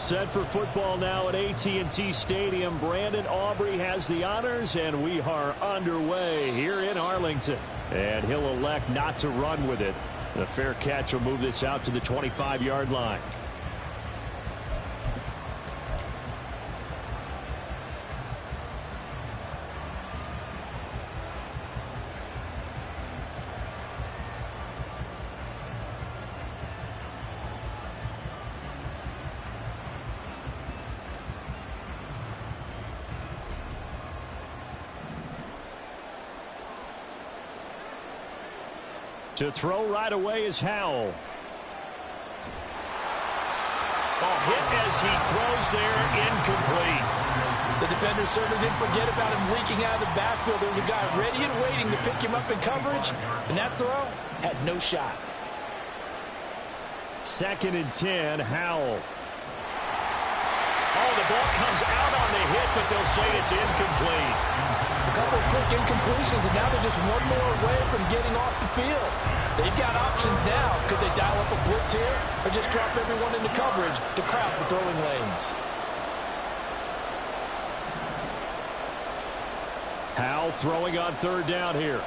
Set for football now at AT&T Stadium. Brandon Aubrey has the honors, and we are underway here in Arlington. And he'll elect not to run with it. The fair catch will move this out to the 25-yard line. To throw right away is Howell. Hit as he throws there, incomplete. The defender certainly didn't forget about him leaking out of the backfield. There was a guy ready and waiting to pick him up in coverage, and that throw had no shot. 2nd and 10, Howell. Oh, the ball comes out on the hit, but they'll say it's incomplete. A couple of quick incompletions, and now they're just one more away from getting off the field. They've got options now. Could they dial up a blitz here or just drop everyone into coverage to crowd the throwing lanes? Howell throwing on 3rd down here.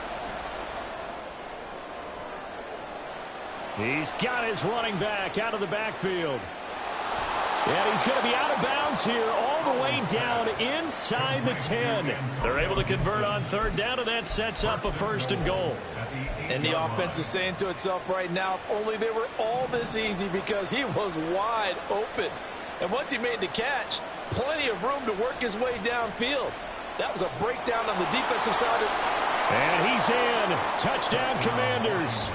He's got his running back out of the backfield. And he's going to be out of bounds here all the way down inside the 10. They're able to convert on 3rd down, and that sets up a 1st and goal. And the offense is saying to itself right now, if only they were all this easy, because he was wide open. And once he made the catch, plenty of room to work his way downfield. That was a breakdown on the defensive side. And he's in. Touchdown, Commanders.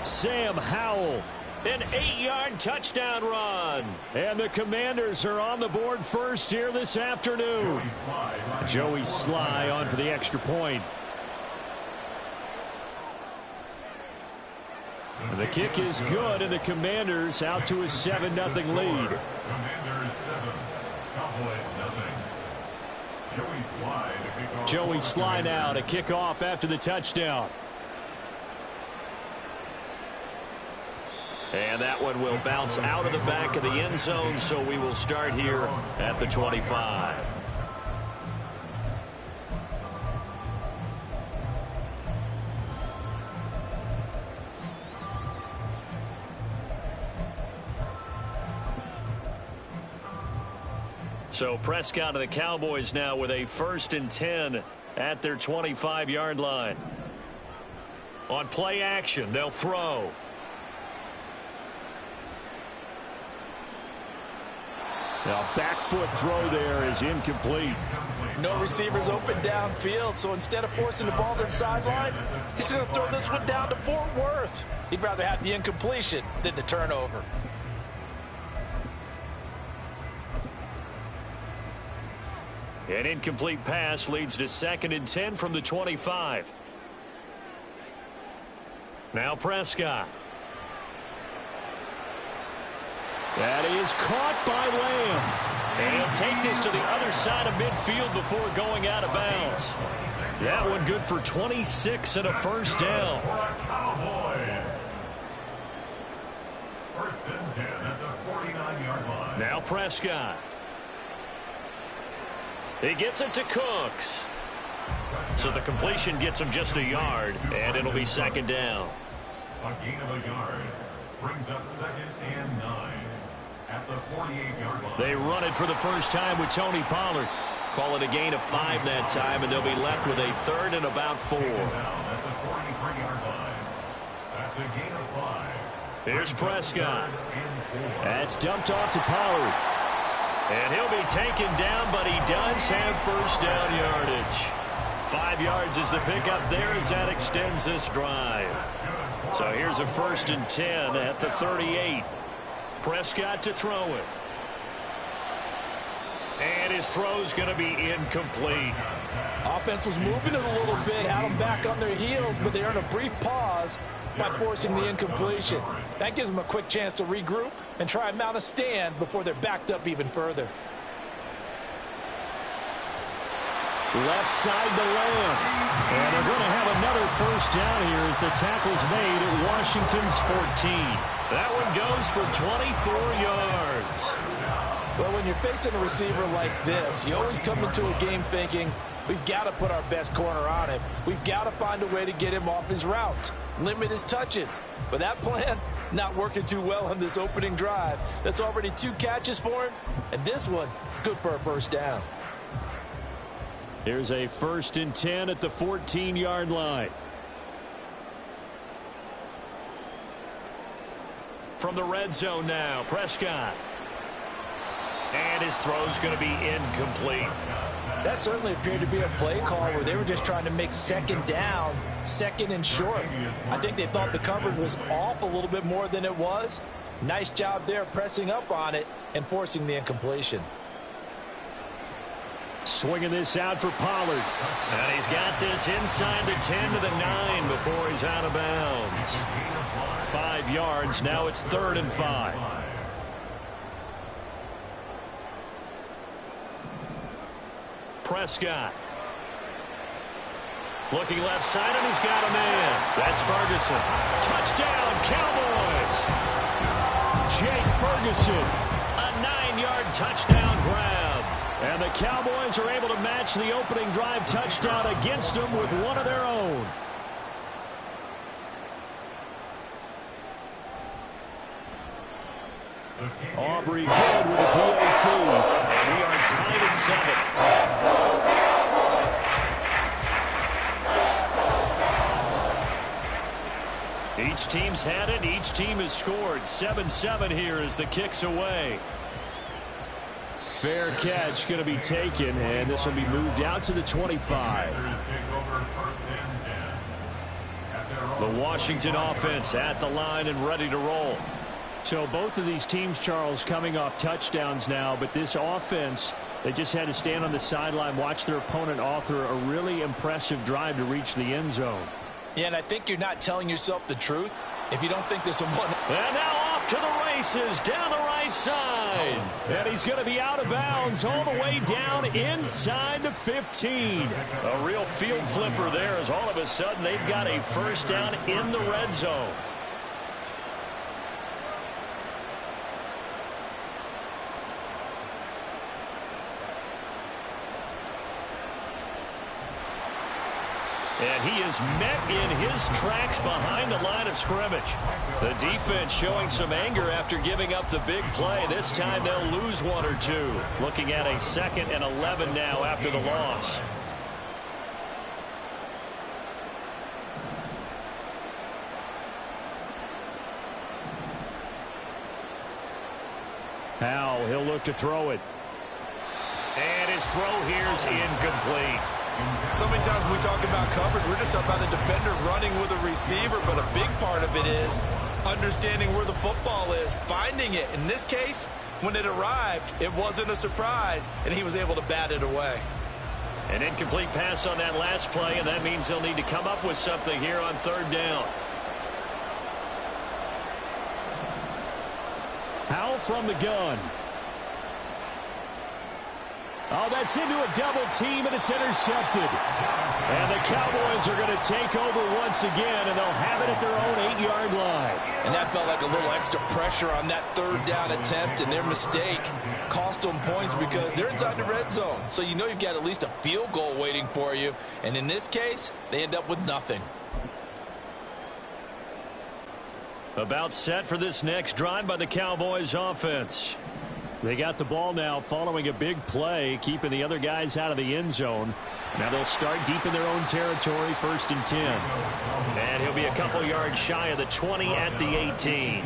Sam Howell. An 8-yard touchdown run. And the Commanders are on the board first here this afternoon. Joey Sly on for the extra point. The kick is good, and the Commanders out to a 7-0 lead. Commanders 7, Cowboys 0. Joey Sly now to kick off after the touchdown. And that one will bounce out of the back of the end zone, so we will start here at the 25. So Prescott of the Cowboys now with a 1st and 10 at their 25-yard line. On play action, they'll throw. Now, back foot throw there is incomplete. No receivers open downfield, so instead of forcing the ball to the sideline, he's going to throw this one down to Fort Worth. He'd rather have the incompletion than the turnover. An incomplete pass leads to 2nd and 10 from the 25. Now Prescott. That is caught by Lamb. And he'll take this to the other side of midfield before going out of bounds. That one good for 26 and a 1st down. First and 10 at the 49-yard line. Now Prescott. He gets it to Cooks. So the completion gets him just a yard, and it'll be 2nd down. A gain of a yard brings up 2nd and 9 at the 48-yard line. They run it for the first time with Tony Pollard. Call it a gain of 5 that time, and they'll be left with a 3rd and about 4. Down at the 43-yard line. That's a gain of 5. Here's Prescott. That's dumped off to Pollard. And he'll be taken down, but he does have 1st down yardage. 5 yards is the pickup there as that extends this drive. So here's a 1st and 10 at the 38. Prescott to throw it. And his throw's going to be incomplete. Offense was moving it a little bit, had them back on their heels, but they earned a brief pause by forcing the incompletion. That gives them a quick chance to regroup and try and mount a stand before they're backed up even further. Left side to Lamb. And they're going to have another 1st down here as the tackle's made at Washington's 14. That one goes for 24 yards. Well, when you're facing a receiver like this, you always come into a game thinking, we've got to put our best corner on him. We've got to find a way to get him off his route, limit his touches. But that plan, not working too well on this opening drive. That's already 2 catches for him, and this one, good for a first down. Here's a 1st and 10 at the 14-yard line. From the red zone now, Prescott. And his throw's going to be incomplete. That certainly appeared to be a play call where they were just trying to make 2nd down, 2nd and short. I think they thought the coverage was off a little bit more than it was. Nice job there pressing up on it and forcing the incompletion. Swinging this out for Pollard. And he's got this inside the 10 to the 9 before he's out of bounds. 5 yards. Now it's 3rd and 5. Prescott. Looking left side, and he's got a man. That's Ferguson. Touchdown, Cowboys. Jake Ferguson. A 9-yard touchdown grab. And the Cowboys are able to match the opening drive touchdown against them with one of their own. Aubrey good with a PAT. And we are tied at 7. Each team's had it. Each team has scored. 7-7 here as the kick's away. Fair catch going to be taken, and this will be moved out to the 25. The Washington offense at the line and ready to roll. So both of these teams, Charles, coming off touchdowns now, but this offense, they just had to stand on the sideline, watch their opponent author a really impressive drive to reach the end zone. Yeah, and I think you're not telling yourself the truth if you don't think there's some one. And now off to the races down the right side. And he's going to be out of bounds all the way down inside the 15. A real field flipper there as all of a sudden they've got a first down in the red zone. And he is met in his tracks behind the line of scrimmage. The defense showing some anger after giving up the big play. This time they'll lose 1 or 2. Looking at a 2nd and 11 now after the loss. Now he'll look to throw it. And his throw here is incomplete. So many times when we talk about coverage, we're just talking about a defender running with a receiver, but a big part of it is understanding where the football is, finding it. In this case, when it arrived, it wasn't a surprise, and he was able to bat it away. An incomplete pass on that last play, and that means they'll need to come up with something here on 3rd down. Howell from the gun. Oh, that's into a double team, and it's intercepted. And the Cowboys are going to take over once again, and they'll have it at their own 8-yard line. And that felt like a little extra pressure on that 3rd down attempt, and their mistake cost them points because they're inside the red zone. So you know you've got at least a field goal waiting for you. And in this case, they end up with nothing. About set for this next drive by the Cowboys offense. They got the ball now following a big play, keeping the other guys out of the end zone. Now they'll start deep in their own territory, 1st and 10. And he'll be a couple yards shy of the 20 at the 18.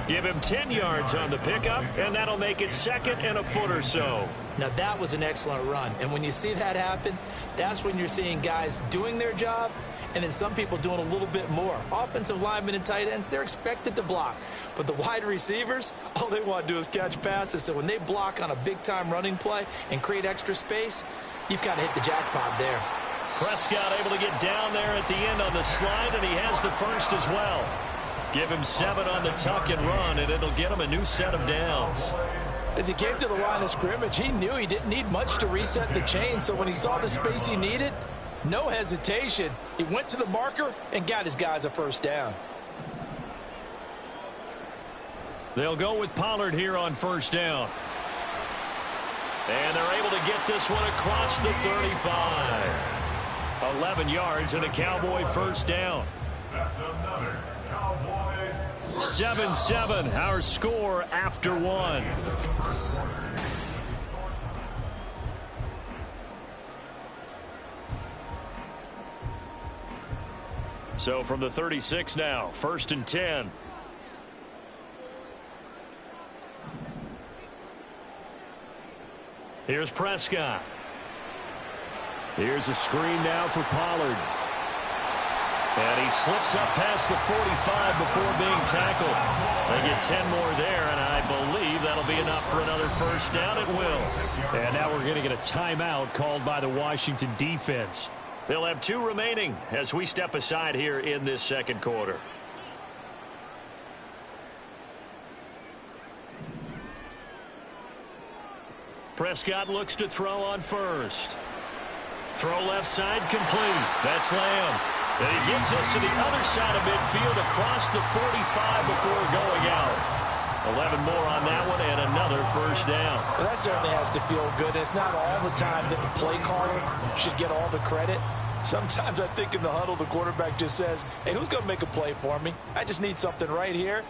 Give him 10 yards on the pickup, and that'll make it 2nd and a foot or so. Now that was an excellent run. And when you see that happen, that's when you're seeing guys doing their job and then some people doing a little bit more. Offensive linemen and tight ends, they're expected to block. But the wide receivers, all they want to do is catch passes. So when they block on a big-time running play and create extra space, you've got to hit the jackpot there. Prescott able to get down there at the end on the slide, and he has the first as well. Give him 7 on the tuck and run, and it'll get him a new set of downs. As he came to the line of scrimmage, he knew he didn't need much to reset the chain. So when he saw the space he needed, no hesitation. He went to the marker and got his guys a first down. They'll go with Pollard here on 1st down. And they're able to get this one across the 35. 11 yards and a Cowboy first down. That's another Cowboys. 7-7, our score after one. So from the 36 now, 1st and 10. Here's Prescott. Here's a screen now for Pollard. And he slips up past the 45 before being tackled. They get 10 more there, and I believe that'll be enough for another first down. It will. And now we're going to get a timeout called by the Washington defense. They'll have 2 remaining as we step aside here in this second quarter. Prescott looks to throw on first. Throw left side complete. That's Lamb. And he gets us to the other side of midfield across the 45 before going out. 11 more on that one and another first down. Well, that certainly has to feel good. It's not all the time that the play caller should get all the credit. Sometimes I think in the huddle the quarterback just says, hey, who's going to make a play for me? I just need something right here.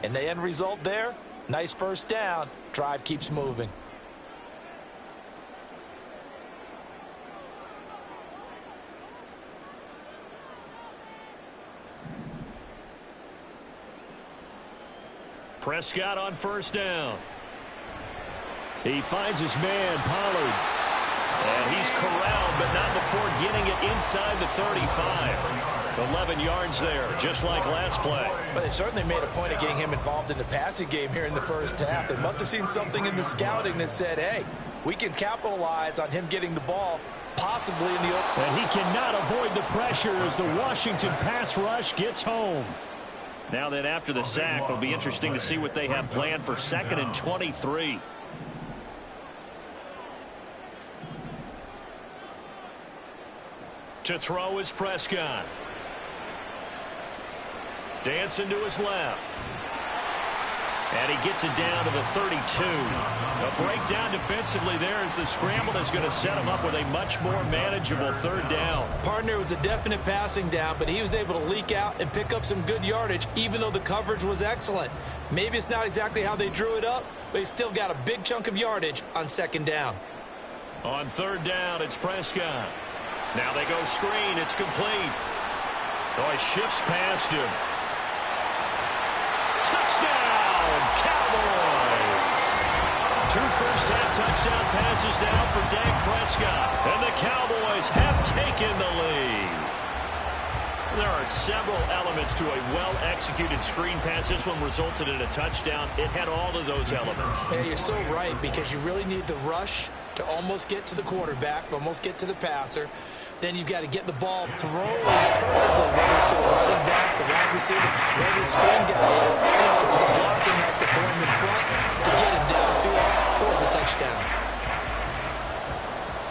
And the end result there, nice first down. Drive keeps moving. Prescott on first down. He finds his man, Pollard. And he's corralled, but not before getting it inside the 35. 11 yards there, just like last play. But they certainly made a point of getting him involved in the passing game here in the first half. They must have seen something in the scouting that said, hey, we can capitalize on him getting the ball, possibly in the open. And he cannot avoid the pressure as the Washington pass rush gets home. Now then, after the sack, it'll be interesting to see what they have planned for 2nd and 23. To throw is Prescott. Dancing to his left. And he gets it down to the 32. A breakdown defensively there as the scramble is going to set him up with a much more manageable 3rd down. Partner was a definite passing down, but he was able to leak out and pick up some good yardage, even though the coverage was excellent. Maybe it's not exactly how they drew it up, but he still got a big chunk of yardage on 2nd down. On 3rd down, it's Prescott. Now they go screen. It's complete. Oh, he shifts past him. Touchdown, Cowboys! 2 first-half touchdown passes down for Dak Prescott. And the Cowboys have taken the lead. There are several elements to a well-executed screen pass. This one resulted in a touchdown. It had all of those elements. Yeah, you're so right, because you really need the rush to almost get to the quarterback, almost get to the passer. Then you've got to get the ball thrown perfectly, whether it's to the running back, the wide receiver, wherever the screen guy is. And, of course, the blocking has to form in front to get him downfield for the touchdown.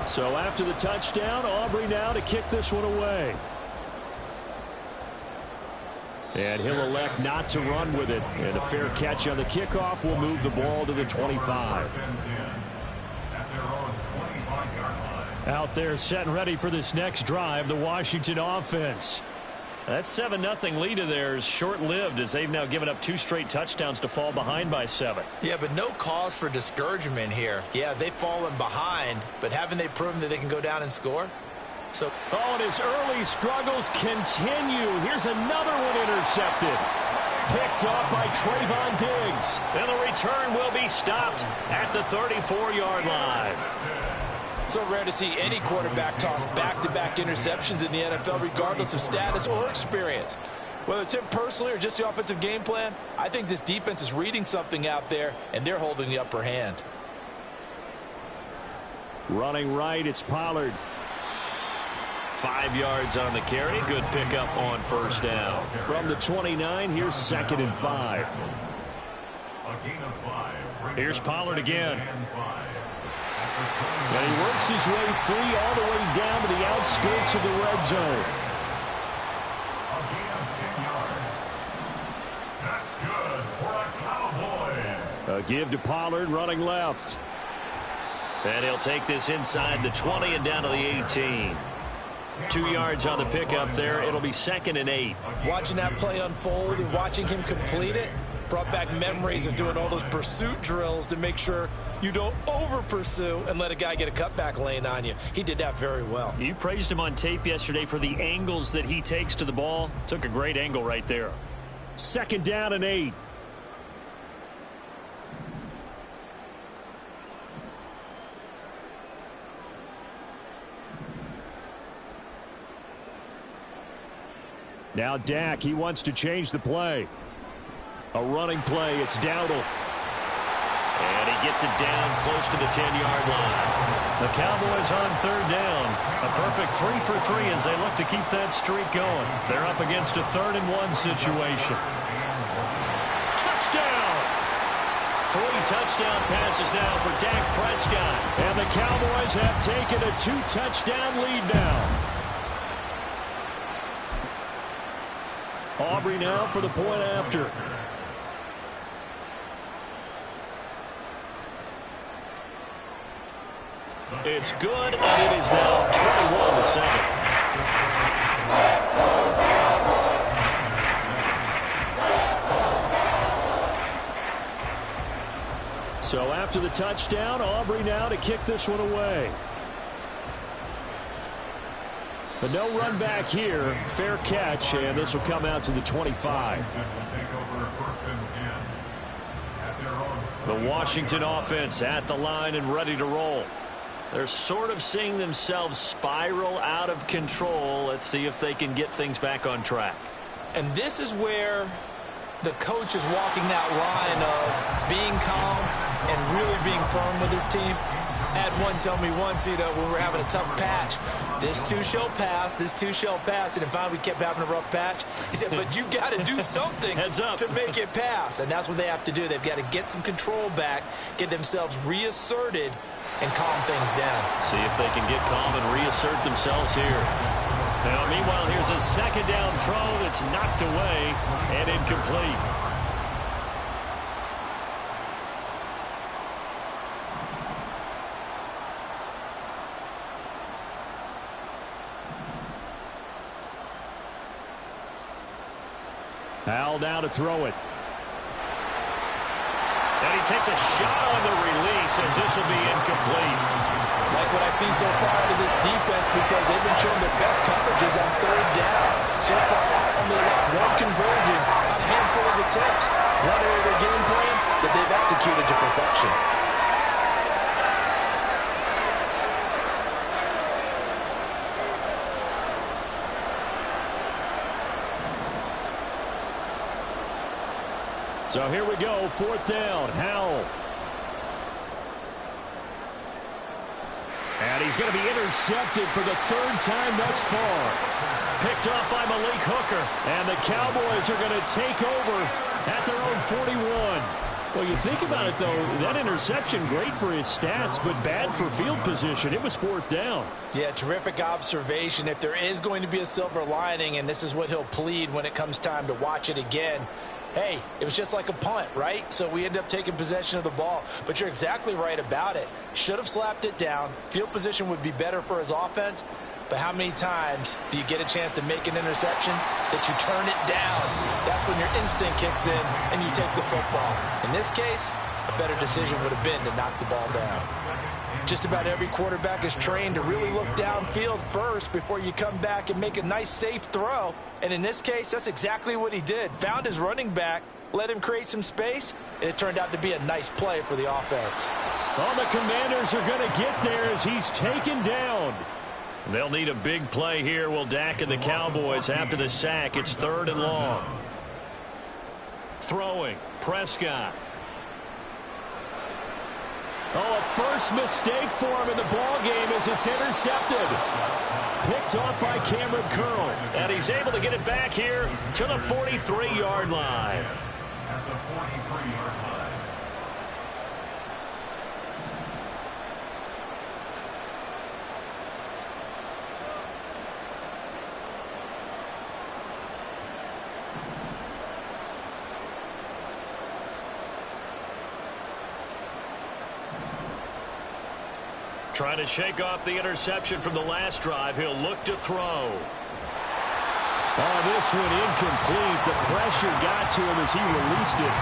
So after the touchdown, Aubrey now to kick this one away. And he'll elect not to run with it. And a fair catch on the kickoff will move the ball to the 25. Out there set and ready for this next drive, the Washington offense. That 7-0 lead of theirs short-lived as they've now given up 2 straight touchdowns to fall behind by 7. Yeah, but no cause for discouragement here. Yeah, they've fallen behind, but haven't they proven that they can go down and score? So, and his early struggles continue. Here's another one intercepted. Picked off by Trayvon Diggs. And the return will be stopped at the 34-yard line. So rare to see any quarterback toss back-to-back interceptions in the NFL, regardless of status or experience. Whether it's him personally or just the offensive game plan, I think this defense is reading something out there, and they're holding the upper hand. Running right, it's Pollard. 5 yards on the carry. Good pickup on first down. From the 29, here's 2nd and 5. Here's Pollard again. And he works his way free all the way down to the outskirts of the red zone. That's good for the Cowboys. A give to Pollard running left. And he'll take this inside the 20 and down to the 18. 2 yards on the pickup there. It'll be 2nd and 8. Watching that play unfold and watching him complete it brought back memories of doing all those pursuit drills to make sure you don't over-pursue and let a guy get a cutback lane on you. He did that very well. You praised him on tape yesterday for the angles that he takes to the ball. Took a great angle right there. 2nd down and 8. Now Dak, he wants to change the play. A running play, it's Dowdle. And he gets it down close to the 10-yard line. The Cowboys on 3rd down. A perfect 3 for 3 as they look to keep that streak going. They're up against a 3rd and 1 situation. Touchdown! 3 touchdown passes now for Dak Prescott. And the Cowboys have taken a 2-touchdown lead now. Aubrey now for the point after. It's good, and it is now 21-7. So after the touchdown, Aubrey now to kick this one away. But no run back here. Fair catch, and this will come out to the 25. The Washington offense at the line and ready to roll. They're sort of seeing themselves spiral out of control. Let's see if they can get things back on track. And this is where the coach is walking that line of being calm and really being firm with his team. Had one tell me once, when we were having a tough patch, this too shall pass, this too shall pass, and finally we kept having a rough patch. He said, but you got to do something to make it pass, and that's what they have to do. They've got to get some control back, get themselves reasserted, and calm things down. See if they can get calm and reassert themselves here. Now, meanwhile, here's a 2nd down throw that's knocked away and incomplete. Al now to throw it. And he takes a shot on the release as this will be incomplete. Like what I've seen so far out of this defense because they've been showing their best coverages on 3rd down. So far, only allowed 1 conversion on a handful of attempts. One area of their game plan that they've executed to perfection. So here we go, 4th down, Howell. And he's going to be intercepted for the 3rd time thus far. Picked off by Malik Hooker. And the Cowboys are going to take over at their own 41. Well, you think about it, though, that interception, great for his stats, but bad for field position. It was 4th down. Yeah, terrific observation. If there is going to be a silver lining, and this is what he'll plead when it comes time to watch it again, hey, it was just like a punt, right? So we end up taking possession of the ball. But you're exactly right about it. Should have slapped it down. Field position would be better for his offense. But how many times do you get a chance to make an interception that you turn it down? That's when your instinct kicks in and you take the football. In this case, a better decision would have been to knock the ball down. Just about every quarterback is trained to really look downfield first before you come back and make a nice, safe throw. And in this case, that's exactly what he did. Found his running back, let him create some space, and it turned out to be a nice play for the offense. Well, the Commanders are going to get there as he's taken down. They'll need a big play here, will Dak and the Cowboys after the sack. It's 3rd and long. Throwing, Prescott. Oh, a first mistake for him in the ball game as it's intercepted. Picked off by Cameron Curl. And he's able to get it back here to the 43-yard line. At the 43-yard line. Trying to shake off the interception from the last drive. He'll look to throw. Oh, this one incomplete. The pressure got to him as he released it.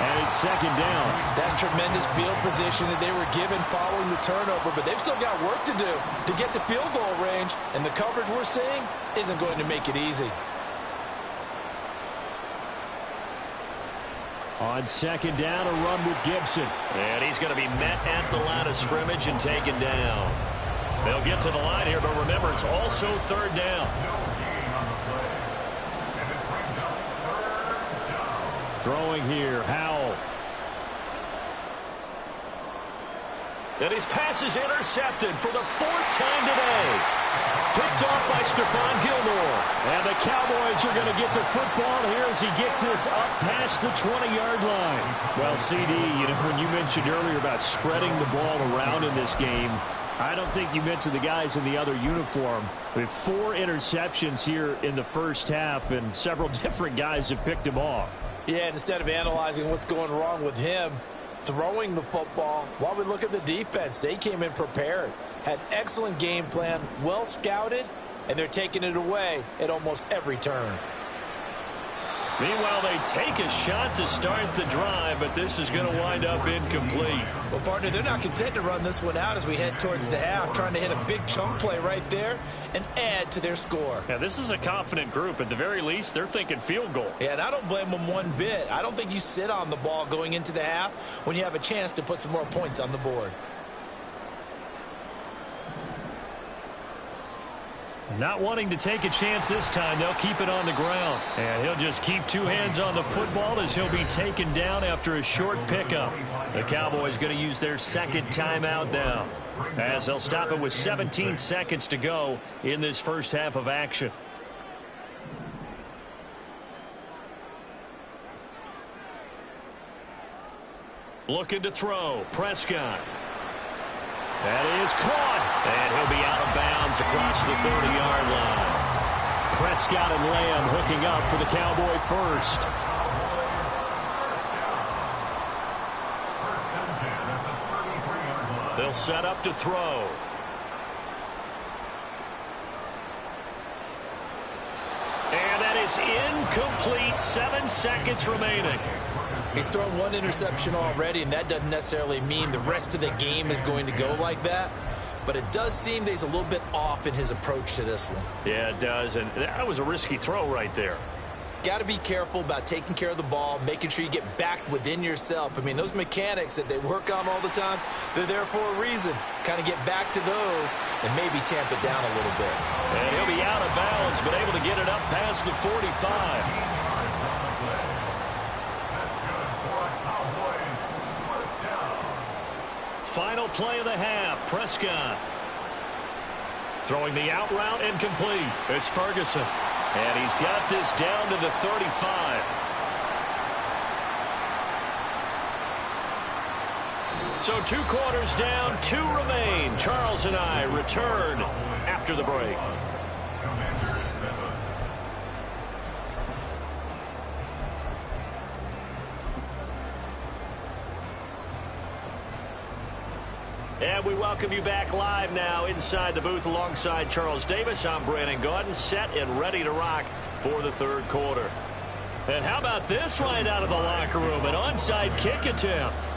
And it's second down. That's tremendous field position that they were given following the turnover, but they've still got work to do to get to field goal range, and the coverage we're seeing isn't going to make it easy. On second down, a run with Gibson. And he's going to be met at the line of scrimmage and taken down. They'll get to the line here, but remember, it's also third down. Throwing here, Howell. And his pass is intercepted for the fourth time today. Picked off by Stephon Gilmore. And the Cowboys are going to get the football here as he gets this up past the 20-yard line. Well, CD, when you mentioned earlier about spreading the ball around in this game, I don't think you mentioned the guys in the other uniform. We have 4 interceptions here in the first half, and several different guys have picked them off. Yeah, and instead of analyzing what's going wrong with him throwing the football, while we look at the defense, they came in prepared, had excellent game plan, well scouted, and they're taking it away at almost every turn. Meanwhile, they take a shot to start the drive, but this is going to wind up incomplete. Well, partner, they're not content to run this one out as we head towards the half, trying to hit a big chunk play right there and add to their score. Yeah, this is a confident group. At the very least, they're thinking field goal. Yeah, and I don't blame them one bit. I don't think you sit on the ball going into the half when you have a chance to put some more points on the board. Not wanting to take a chance this time, they'll keep it on the ground. And he'll just keep 2 hands on the football as he'll be taken down after a short pickup. The Cowboys going to use their second timeout now, as they'll stop it with 17 seconds to go in this first half of action. Looking to throw. Prescott. That is caught. And he'll be out of bounds across the 30-yard line. Prescott and Lamb hooking up for the Cowboy first. They'll set up to throw. And that is incomplete. 7 seconds remaining. He's thrown 1 interception already, and that doesn't necessarily mean the rest of the game is going to go like that. But it does seem that he's a little bit off in his approach to this one. Yeah, it does, and that was a risky throw right there. Got to be careful about taking care of the ball, making sure you get back within yourself. I mean, those mechanics that they work on all the time, they're there for a reason. Kind of get back to those and maybe tamp it down a little bit. And he'll be out of bounds, but able to get it up past the 45. Final play of the half. Prescott throwing the out route incomplete. It's Ferguson. And he's got this down to the 35. So 2 quarters down, 2 remain. Charles and I return after the break. And we welcome you back live now inside the booth alongside Charles Davis. I'm Brandon Gaudin, set and ready to rock for the third quarter. And how about this right out of the locker room? An onside kick attempt.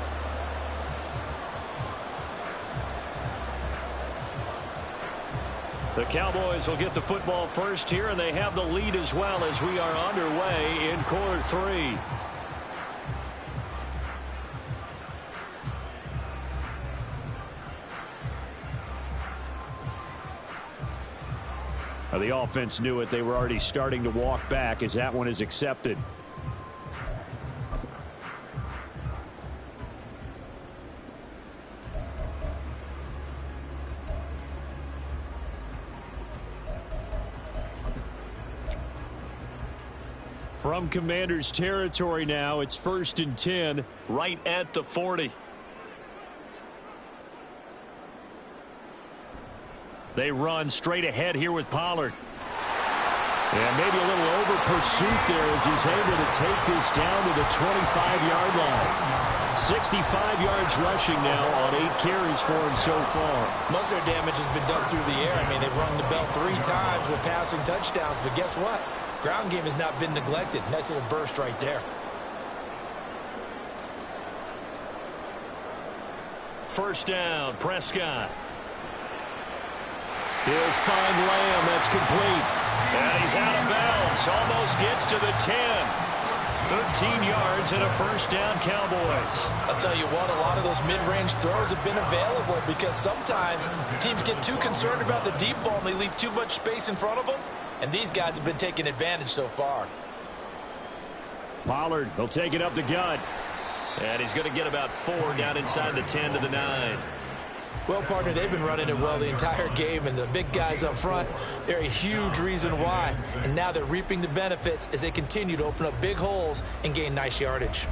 The Cowboys will get the football first here, and they have the lead as well as we are underway in quarter 3. The offense knew it. They were already starting to walk back as that one is accepted. From Commander's territory now, it's 1st and 10, right at the 40. They run straight ahead here with Pollard. And maybe a little over pursuit there as he's able to take this down to the 25-yard line. 65 yards rushing now on 8 carries for him so far. Most of their damage has been done through the air. I mean, they've rung the bell 3 times with passing touchdowns, but guess what? Ground game has not been neglected. Nice little burst right there. First down, Prescott. He'll find Lamb. That's complete. And he's out of bounds. Almost gets to the 10. 13 yards and a first down, Cowboys. I'll tell you what, a lot of those mid-range throws have been available because sometimes teams get too concerned about the deep ball and they leave too much space in front of them. And these guys have been taking advantage so far. Pollard will take it up the gut. And he's going to get about 4 down inside the 10 to the 9. Well, partner, they've been running it well the entire game, and the big guys up front, they're a huge reason why. And now they're reaping the benefits as they continue to open up big holes and gain nice yardage.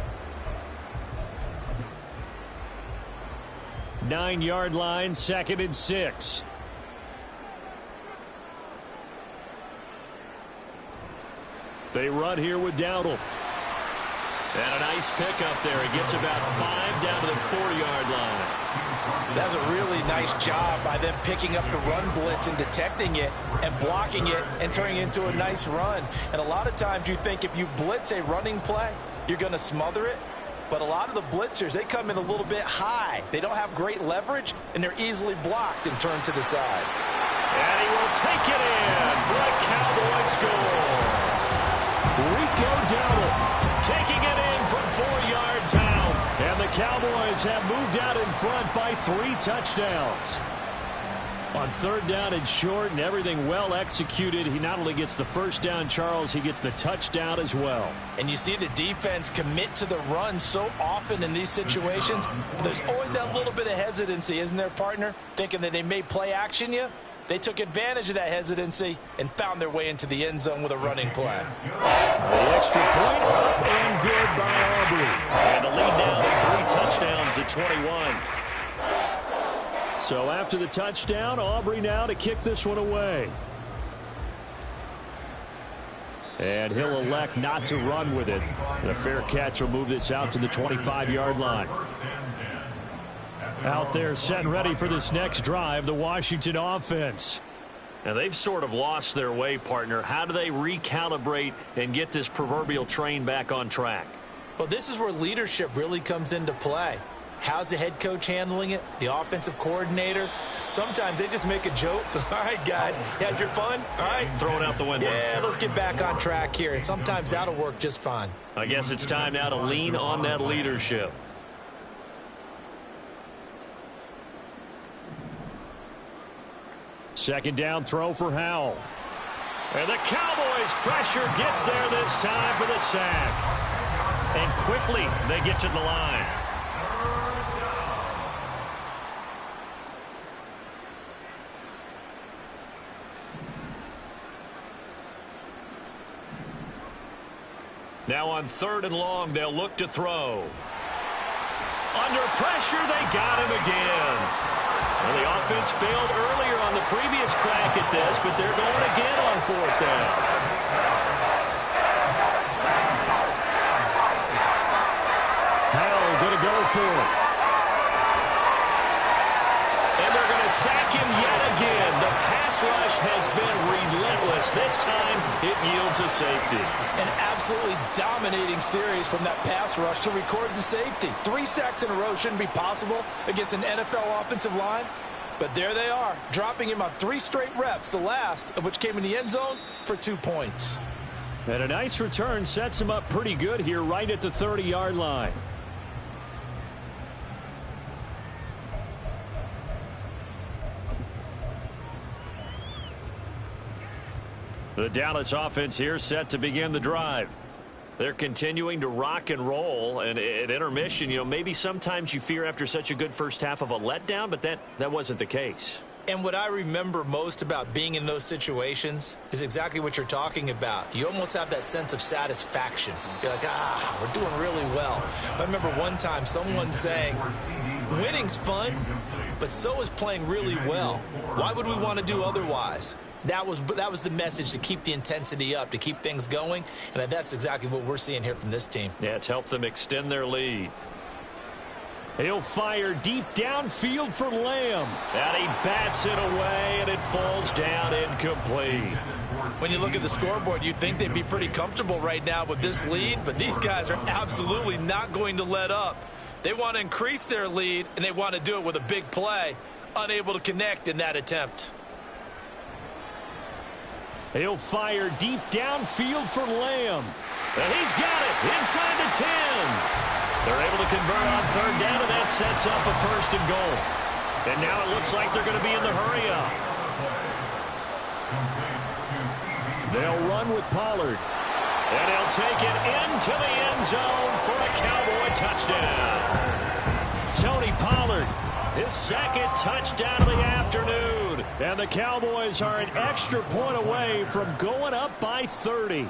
9-yard line, 2nd and 6. They run here with Dowdle. And a nice pickup there. He gets about 5 down to the 4-yard line. That's a really nice job by them picking up the run blitz and detecting it and blocking it and turning it into a nice run. And a lot of times you think if you blitz a running play, you're going to smother it. But a lot of the blitzers, they come in a little bit high. They don't have great leverage, and they're easily blocked and turned to the side. And he will take it in for a Cowboy score. Rico Dowdle taking it in from 4 yards out. And the Cowboys have moved out in front by 3 touchdowns. On 3rd down and short and everything well executed, he not only gets the first down, Charles, he gets the touchdown as well. And you see the defense commit to the run so often in these situations. There's always that little bit of hesitancy, isn't there, partner? Thinking that they may play action you. They took advantage of that hesitancy and found their way into the end zone with a running play. The extra point up and good by Aubrey. And the lead now to 3 touchdowns at 21. So after the touchdown, Aubrey now to kick this one away. And he'll elect not to run with it. And a fair catch will move this out to the 25-yard line. Out there set and ready for this next drive, the Washington offense. Now they've sort of lost their way, partner. How do they recalibrate and get this proverbial train back on track? Well, this is where leadership really comes into play. How's the head coach handling it? The offensive coordinator? Sometimes they just make a joke. All right, guys, you had your fun? All right. Throw it out the window. Yeah, let's get back on track here. And sometimes that'll work just fine. I guess it's time now to lean on that leadership. Second down throw for Howell. And the Cowboys' pressure gets there this time for the sack. And quickly they get to the line. Now on 3rd and long, they'll look to throw. Under pressure, they got him again. Well, the offense failed earlier on the previous crack at this, but they're going again on 4th down. Howell going to go for it. And they're going to sack him yet again. The pass rush has been relentless. This time, it yields a safety. An absolutely dominating series from that pass rush to record the safety. 3 sacks in a row shouldn't be possible against an NFL offensive line. But there they are, dropping him on 3 straight reps, the last of which came in the end zone for 2 points. And a nice return sets him up pretty good here right at the 30-yard line. The Dallas offense here set to begin the drive. They're continuing to rock and roll, and at intermission, maybe sometimes you fear after such a good first half of a letdown, but that wasn't the case. And what I remember most about being in those situations is exactly what you're talking about. You almost have that sense of satisfaction. You're like, we're doing really well. I remember one time someone saying, winning's fun, but so is playing really well. Why would we want to do otherwise? That was the message, to keep the intensity up, to keep things going, and that's exactly what we're seeing here from this team. Yeah, it's helped them extend their lead. He'll fire deep downfield for Lamb. And he bats it away, and it falls down incomplete. When you look at the scoreboard, you'd think they'd be pretty comfortable right now with this lead, but these guys are absolutely not going to let up. They want to increase their lead, and they want to do it with a big play. Unable to connect in that attempt. He'll fire deep downfield for Lamb. And he's got it inside the 10. They're able to convert on third down, and that sets up a 1st and goal. And now it looks like they're going to be in the hurry-up. They'll run with Pollard. And he'll take it into the end zone for a Cowboy touchdown. Tony Pollard, his 2nd touchdown of the afternoon. And the Cowboys are an extra point away from going up by 30.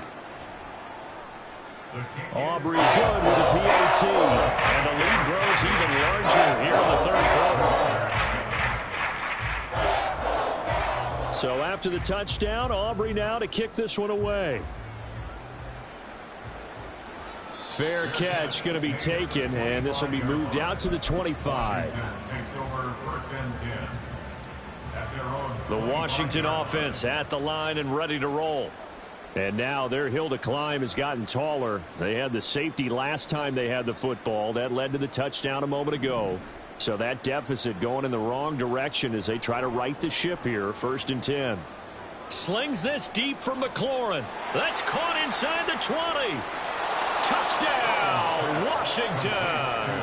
Aubrey good with a PAT. And the lead grows even larger here in the 3rd quarter. So after the touchdown, Aubrey now to kick this one away. Fair catch going to be taken, and this will be moved out to the 25. The Washington offense at the line and ready to roll. And now their hill to climb has gotten taller. They had the safety last time they had the football. That led to the touchdown a moment ago. So that deficit going in the wrong direction as they try to right the ship here. 1st and 10. Slings this deep from McLaurin. That's caught inside the 20. Touchdown, Washington.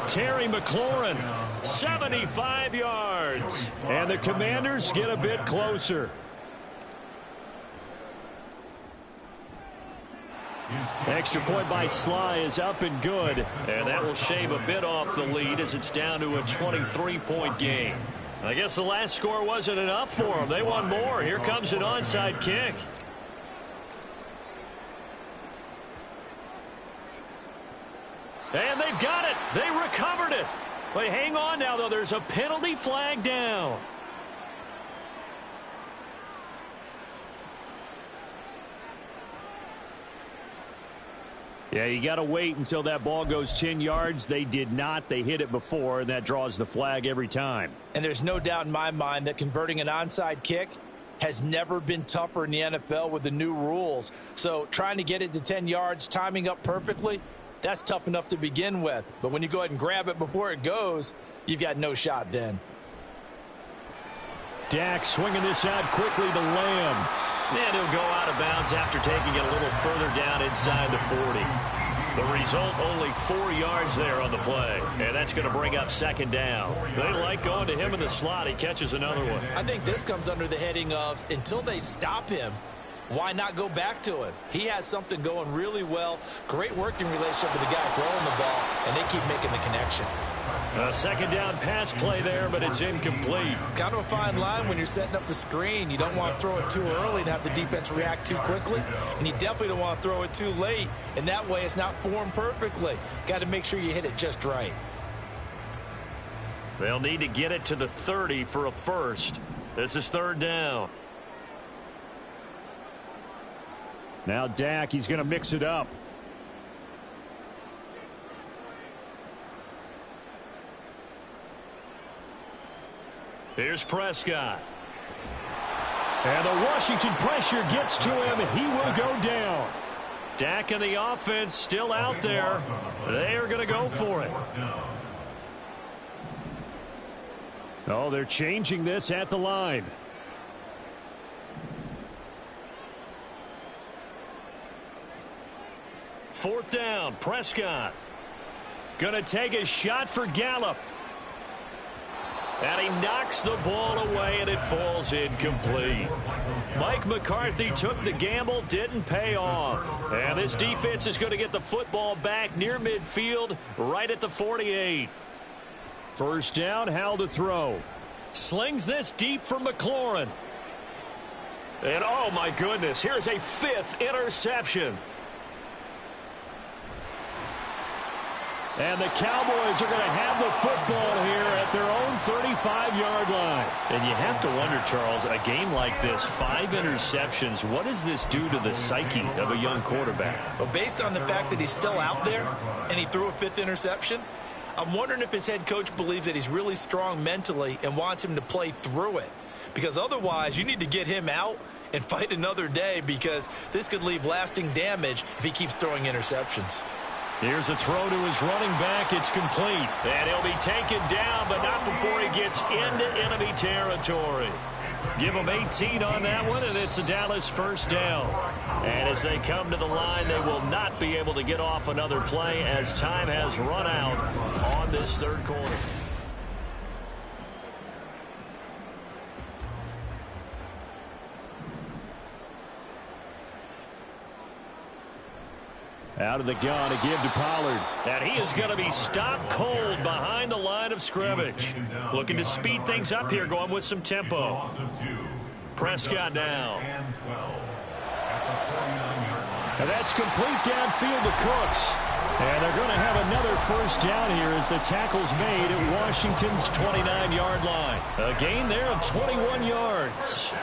Terry McLaurin, 75 yards. And the Commanders get a bit closer. Extra point by Sly is up and good. And that will shave a bit off the lead as it's down to a 23-point game. I guess the last score wasn't enough for them. They want more. Here comes an onside kick. And they've got it. They recovered it. But hang on now, though. There's a penalty flag down. Yeah, you got to wait until that ball goes 10 yards. They did not. They hit it before, and that draws the flag every time. And there's no doubt in my mind that converting an onside kick has never been tougher in the NFL with the new rules. So trying to get it to 10 yards, timing up perfectly, that's tough enough to begin with. But when you go ahead and grab it before it goes, you've got no shot then. Dak swinging this out quickly to Lamb. And he'll go out of bounds after taking it a little further down inside the 40. The result, only 4 yards there on the play. And that's going to bring up 2nd down. They like going to him in the slot. He catches another one. I think this comes under the heading of, until they stop him, why not go back to him? He has something going really well. Great working relationship with the guy throwing the ball, and they keep making the connection. A 2nd down pass play there, but it's incomplete. Kind of a fine line when you're setting up the screen. You don't want to throw it too early and have the defense react too quickly, and you definitely don't want to throw it too late, and that way it's not formed perfectly. Got to make sure you hit it just right. They'll need to get it to the 30 for a first. This is 3rd down. Now Dak, he's going to mix it up. Here's Prescott. And the Washington pressure gets to him. He will go down. Dak and the offense still out there. They are going to go for it. Oh, they're changing this at the line. Fourth down, Prescott. Going to take a shot for Gallup. And he knocks the ball away, and it falls incomplete. Mike McCarthy took the gamble, didn't pay off. And this defense is going to get the football back near midfield, right at the 48. First down, Howell to throw. Slings this deep for McLaurin. And oh my goodness, here's a 5th interception. And the Cowboys are going to have the football here at their own 35-yard line. And you have to wonder, Charles, a game like this, 5 interceptions, what does this do to the psyche of a young quarterback? Well, based on the fact that he's still out there and he threw a 5th interception, I'm wondering if his head coach believes that he's really strong mentally and wants him to play through it. Because otherwise, you need to get him out and fight another day, because this could leave lasting damage if he keeps throwing interceptions. Here's a throw to his running back. It's complete. And he'll be taken down, but not before he gets into enemy territory. Give him 18 on that one, and it's a Dallas first down. And as they come to the line, they will not be able to get off another play as time has run out on this third quarter. Out of the gun to give to Pollard. And he is going to be stopped cold behind the line of scrimmage. Looking to speed things up here, going with some tempo. Prescott now. And that's complete downfield to Cooks. And they're going to have another first down here as the tackle's made at Washington's 29-yard line. A gain there of 21 yards.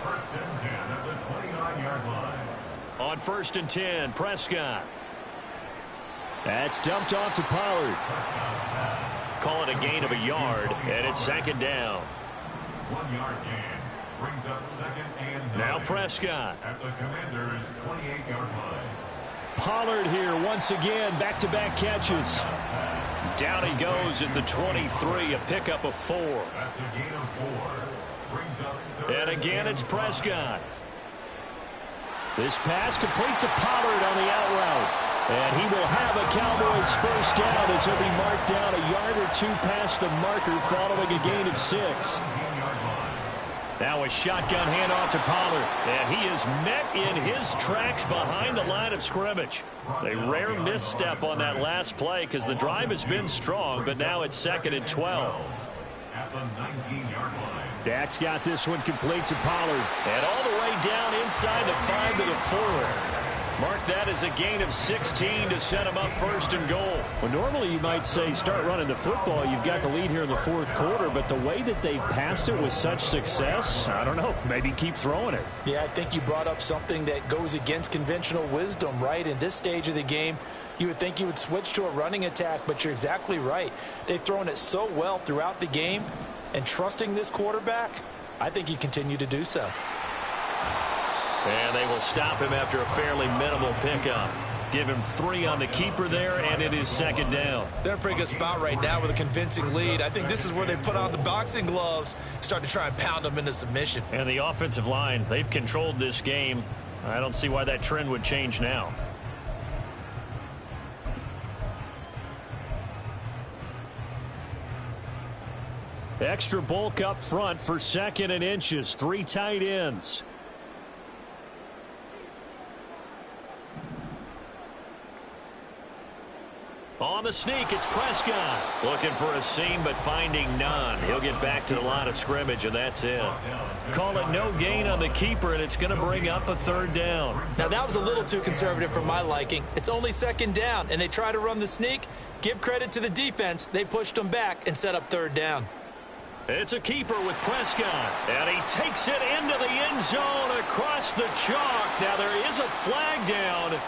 First and 10 at the 29-yard line. On 1st and 10, Prescott. That's dumped off to Pollard. Call it a gain of a yard, and it's 2nd down. 1-yard gain brings up 2nd and 9. Now Prescott. At the Commanders' 28-yard line. Pollard here once again, back-to-back catches. Down he goes at the 23, a pickup of 4. That's a gain of 4. Brings up And again, it's Prescott. This pass complete to Pollard on the out route. And he will have a Cowboys first down as he'll be marked down a yard or 2 past the marker following a gain of 6. Now a shotgun handoff to Pollard. And he is met in his tracks behind the line of scrimmage. A rare misstep on that last play because the drive has been strong, but now it's 2nd and 12. At the 19-yard line. Dak's got this one complete to Pollard. And all the way down inside the 5 to the 4. Mark that as a gain of 16 to set him up 1st and goal. Well, normally you might say start running the football. You've got the lead here in the 4th quarter, but the way that they've passed it with such success, I don't know, maybe keep throwing it. Yeah, I think you brought up something that goes against conventional wisdom, right? In this stage of the game, you would think you would switch to a running attack, but you're exactly right. They've thrown it so well throughout the game, and trusting this quarterback, I think you continue to do so. And they will stop him after a fairly minimal pickup. Give him 3 on the keeper there, and it is 2nd down. They're in a pretty good spot right now with a convincing lead. I think this is where they put on the boxing gloves, start to try and pound them into submission. And the offensive line, they've controlled this game. I don't see why that trend would change now. Extra bulk up front for 2nd and inches. 3 tight ends. On the sneak, it's Prescott. Looking for a seam, but finding none. He'll get back to the line of scrimmage, and that's it. Call it no gain on the keeper, and it's going to bring up a 3rd down. Now, that was a little too conservative for my liking. It's only 2nd down, and they try to run the sneak. Give credit to the defense. They pushed them back and set up 3rd down. It's a keeper with Prescott, and he takes it into the end zone across the chalk. Now, there is a flag down,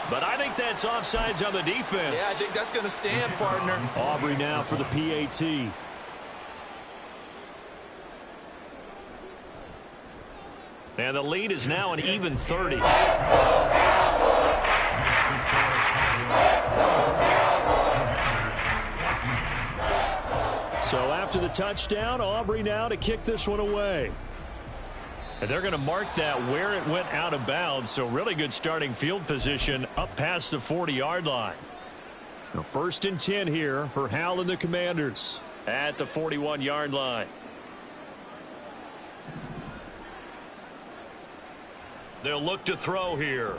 but I think that's offsides on the defense. Yeah, I think that's going to stand, partner. Aubrey now for the PAT. And the lead is now an even 30. So after the touchdown, Aubrey now to kick this one away. And they're going to mark that where it went out of bounds. So really good starting field position up past the 40-yard line. Now 1st and 10 here for Hal and the Commanders at the 41-yard line. They'll look to throw here.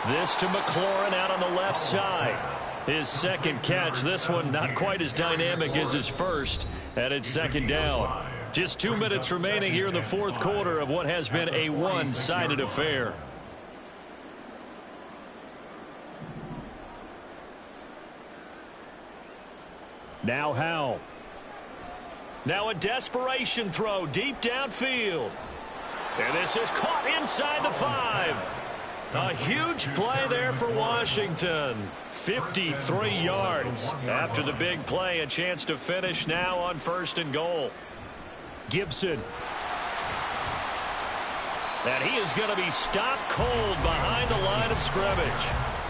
This to McLaurin out on the left side. His 2nd catch. This one not quite as dynamic as his first. And it's 2nd down. Just 2 minutes remaining here in the 4th quarter of what has been a one-sided affair. Now Howell. Now a desperation throw deep downfield. And this is caught inside the 5. A huge play there for Washington. 53 yards. After the big play, a chance to finish now on 1st and goal. Gibson. And he is going to be stopped cold behind the line of scrimmage.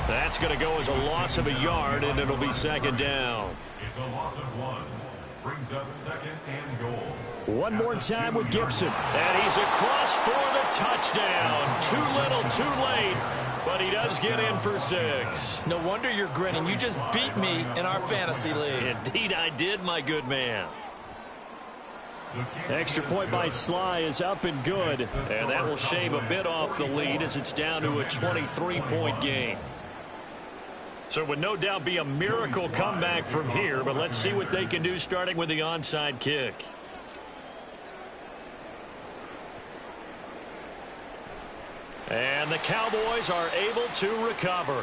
That's going to go as a loss of a yard, and it'll be 2nd down. It's a loss of 1. Brings up 2nd and goal. One more time with Gibson. And he's across for the touchdown. Too little, too late. But he does get in for 6. No wonder you're grinning. You just beat me in our fantasy league. Indeed I did, my good man. Extra point by Sly is up and good. And that will shave a bit off the lead as it's down to a 23-point game. So it would no doubt be a miracle comeback from here, but let's see what they can do starting with the onside kick. And the Cowboys are able to recover.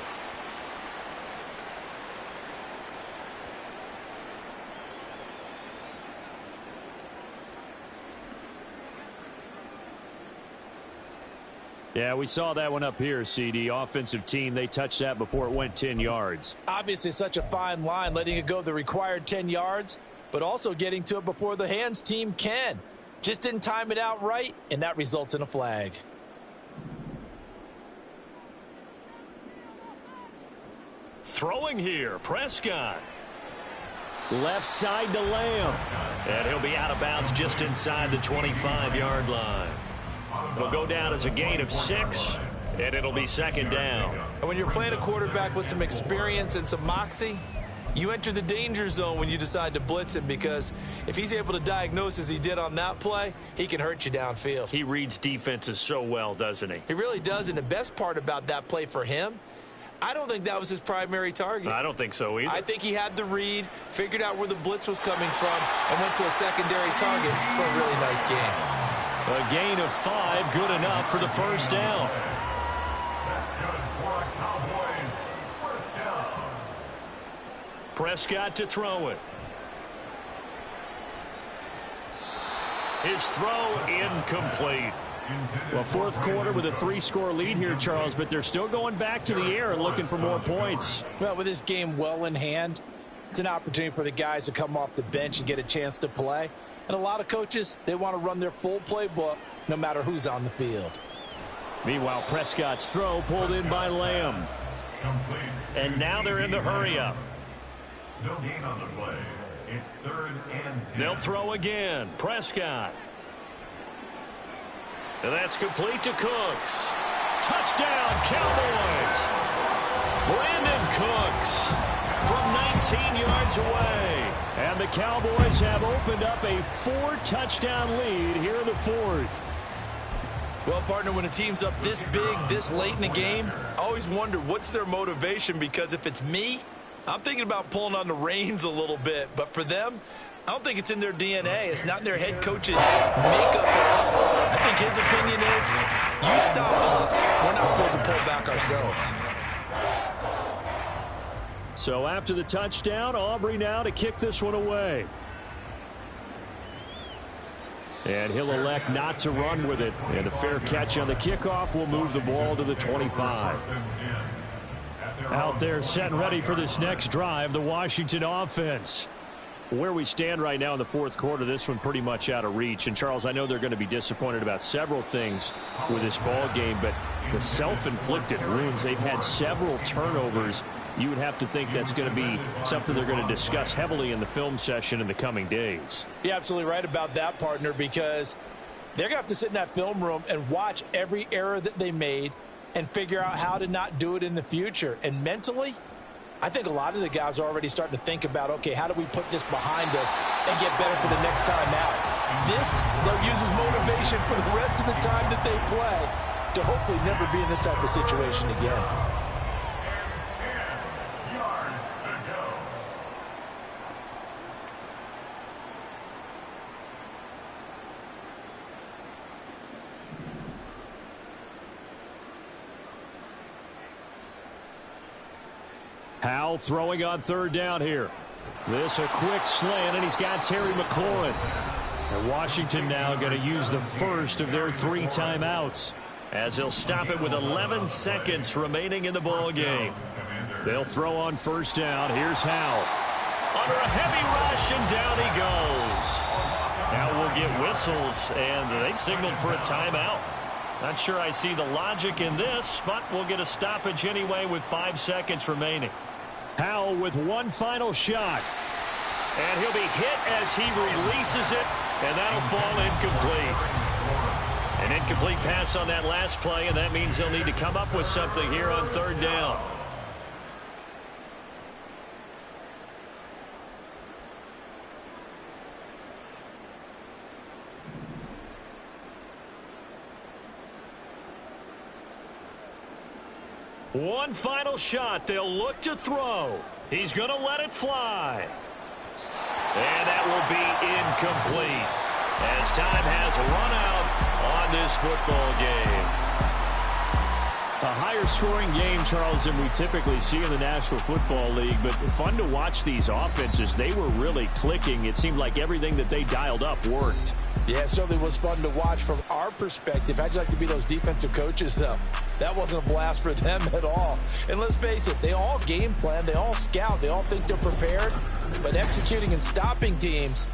Yeah, we saw that one up here, CD. Offensive team, they touched that before it went 10 yards. Obviously such a fine line, letting it go the required 10 yards, but also getting to it before the hands team can. Just didn't time it out right, and that results in a flag. Throwing here, Prescott. Left side to Lamb. And he'll be out of bounds just inside the 25-yard line. It'll go down as a gain of 6, and it'll be 2nd down. And when you're playing a quarterback with some experience and some moxie, you enter the danger zone when you decide to blitz him, because if he's able to diagnose as he did on that play, he can hurt you downfield. He reads defenses so well, doesn't he? He really does, and the best part about that play for him, I don't think that was his primary target. I don't think so either. I think he had the read, figured out where the blitz was coming from, and went to a secondary target for a really nice game. A gain of 5, good enough for the 1st down. That's good for a Cowboys 1st down. Prescott to throw it. His throw incomplete. Well, 4th quarter with a 3-score lead here, Charles, but they're still going back to the air and looking for more points. Well, with this game well in hand, it's an opportunity for the guys to come off the bench and get a chance to play. And a lot of coaches, they want to run their full playbook no matter who's on the field. Meanwhile, Prescott's throw pulled in by Lamb. And now they're in the hurry-up. No gain on the play. It's 3rd and 10. They'll throw again. Prescott. And that's complete to Cooks. Touchdown, Cowboys. Brandon Cooks from 19 yards away. And the Cowboys have opened up a 4-touchdown lead here in the 4th. Well, partner, when a team's up this big, this late in the game, I always wonder what's their motivation, because if it's me, I'm thinking about pulling on the reins a little bit. But for them, I don't think it's in their DNA. It's not in their head coach's makeup at all. I think his opinion is, you stop us. We're not supposed to pull back ourselves. So after the touchdown, Aubrey now to kick this one away. And he'll elect not to run with it. And a fair catch on the kickoff will move the ball to the 25. Out there set and ready for this next drive, the Washington offense. Where we stand right now in the 4th quarter, this one pretty much out of reach. And, Charles, I know they're going to be disappointed about several things with this ball game, but the self-inflicted wounds, they've had several turnovers. You would have to think that's going to be something they're going to discuss heavily in the film session in the coming days. You're absolutely right about that, partner, because they're going to have to sit in that film room and watch every error that they made and figure out how to not do it in the future. And mentally, I think a lot of the guys are already starting to think about, okay, how do we put this behind us and get better for the next time out? This, they'll use as motivation for the rest of the time that they play to hopefully never be in this type of situation again. Howell throwing on 3rd down here. This a quick slant, and he's got Terry McLaurin. And Washington now going to use the first of their 3 timeouts, as they'll stop it with 11 seconds remaining in the ball game. They'll throw on first down. Here's Howell. Under a heavy rush, and down he goes. Now we'll get whistles, and they signaled for a timeout. Not sure I see the logic in this, but we'll get a stoppage anyway with 5 seconds remaining. Howell with one final shot. And he'll be hit as he releases it, and that'll fall incomplete. An incomplete pass on that last play, and that means they'll need to come up with something here on third down. One final shot. They'll look to throw. He's going to let it fly. And that will be incomplete, as time has run out on this football game. A higher scoring game, Charles, than we typically see in the National Football League, but fun to watch these offenses. They were really clicking. It seemed like everything that they dialed up worked. Yeah, it certainly was fun to watch from our perspective. How'd you like to be those defensive coaches, though? That wasn't a blast for them at all. And let's face it, they all game plan, they all scout, they all think they're prepared. But executing and stopping teams,